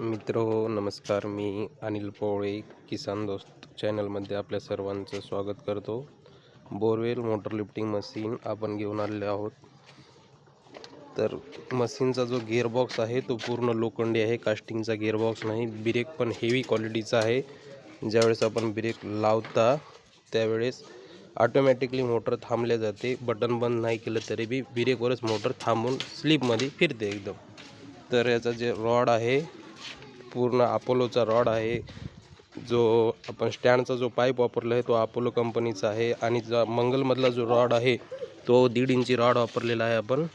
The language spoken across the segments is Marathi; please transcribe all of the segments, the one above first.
मित्रो नमस्कार, मी अनिल पोळे किसान दोस्त चॅनलमध्ये आपल्या सर्वांचं स्वागत करतो। बोरवेल मोटर लिफ्टिंग मशीन आपण घेऊन आलेले आहोत। तर मशीनचा जो गिअरबॉक्स आहे तो पूर्ण लोखंडी आहे, कास्टिंगचा गिअरबॉक्स नाही। ब्रेक पण हेवी क्वालिटीचा आहे। ज्यावेळेस आपण ब्रेक लावता त्यावेळेस ऑटोमॅटिकली मोटर थांबल्या जाते, बटन बंद नाही केलं तरी बी ब्रेकवरच मोटर थांबून स्लिपमध्ये फिरते एकदम। तर याचा जे रॉड आहे पूर्ण अपोलोचा रॉड आहे। जो आपण स्टँडचा जो पाईप वापरला आहे तो अपोलो कंपनीचा आहे आणि जो मंगलमधला जो रॉड आहे तो 1.5 इंची रॉड वापरलेला आहे आपण।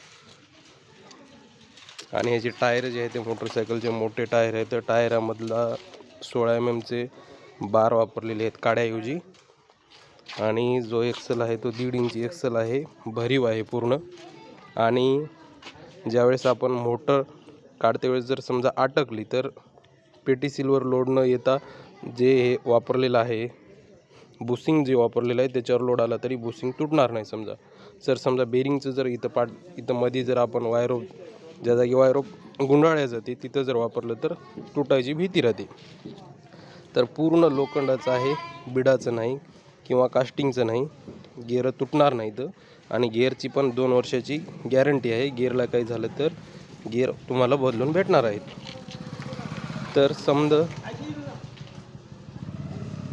आणि हे जे टायर जे आहे ते मोटरसायकलचे मोठे टायर आहेत, तर टायरामधला 16 mm चे बार वापरलेले आहेत काड्याऐवजी। आणि जो एक्सल आहे तो 1.5 इंची एक्सल आहे, भरीव आहे पूर्ण। आणि ज्यावेळेस आपण मोटर काढते वेळेस जर समजा अटकली तर पेटी सिल्वर लोड न येता जे हे वापरलेलं आहे बुशिंग जे वापरलेलं आहे त्याच्यावर लोड आला तरी बुशिंग तुटणार नाही। समजा बेरिंगचं जर इथं मध्ये जर आपण वायरो ज्या जागी वायरो गुंडाळल्या जाते तिथं जर वापरलं तर तुटायची भीती राहते। तर पूर्ण लोखंडाचं आहे, बिडाचं नाही किंवा कास्टिंगचं नाही। गिअर तुटणार नाहीत आणि गिअरची पण 2 वर्षाची गॅरंटी आहे। गिअरला काही झालं तर गिअर तुम्हाला बदलून भेटणार आहेत। तर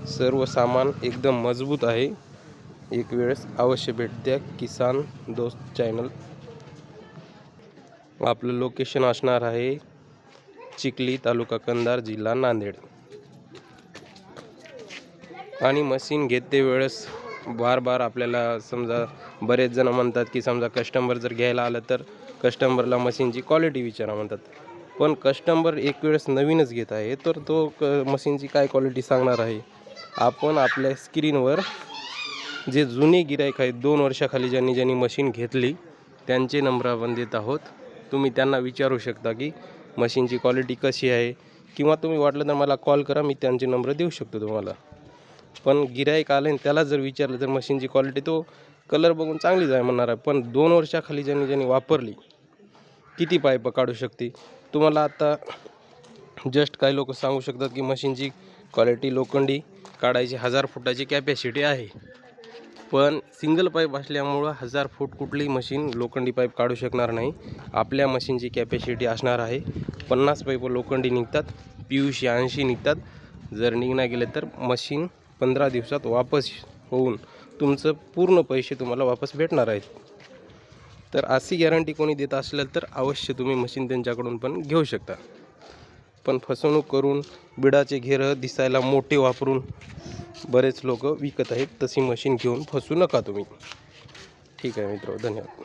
सर्व सामान एकदम मजबूत आहे। एक वेळेस अवश्य भेट द्या किसान दोस्त चॅनल। आपलं लोकेशन असणार आहे चिखली, तालुका कंधार, जिल्हा नांदेड। आणि मशीन घेते वेळेस बार आपल्याला समजा बरेच जण म्हणतात की समजा कस्टमर जर घ्यायला आलं तर कस्टमरला मशीनची क्वालिटी विचारा म्हणतात। पण कस्टमर एक वेळेस नवीनच घेत आहे तर तो मशीनची काय क्वालिटी सांगणार आहे। आपण आपल्या स्क्रीनवर जे जुने गिराईक आहेत 2 वर्षाखाली ज्यांनी मशीन घेतली त्यांचे नंबर आपण देत आहोत। तुम्ही त्यांना विचारू शकता की मशीनची क्वालिटी कशी आहे, किंवा तुम्ही वाटलं तर मला कॉल करा, मी त्यांचे नंबर देऊ शकतो तुम्हाला। पण गिराईक आले त्याला जर विचारलं तर मशीनची क्वालिटी तो कलर बघून चांगलीच आहे म्हणणार आहे। पण 2 वर्षाखाली ज्यांनी वापरली किती पाईप काढू शकते तुम्हाला आता जस्ट काही लोक सांगू शकतात की मशीनची क्वालिटी लोखंडी काढायची 1000 फुटाची कॅपॅसिटी आहे। पण सिंगल पाईप असल्यामुळं 1000 फूट कुठलीही मशीन लोखंडी पाईप काढू शकणार नाही। आपल्या मशीनची कॅपॅसिटी असणार आहे 50 पाईप लोखंडी निघतात, PVC 80 निघतात। जर निघणार गेले तर मशीन 15 दिवसात वापस होऊन तुमचं पूर्ण पैसे तुम्हाला वापस भेटणार आहेत। तर अशी गॅरंटी कोणी देत असलेल तर अवश्य तुम्ही मशीन त्यांच्याकडून पण घेऊ शकता। पण फसवणूक करून बिडाचे घेर दिसायला मोठे वापरून बरेच लोक विकत आहेत, तशी मशीन घेऊन फसू नका तुम्ही। ठीक आहे मित्र, धन्यवाद।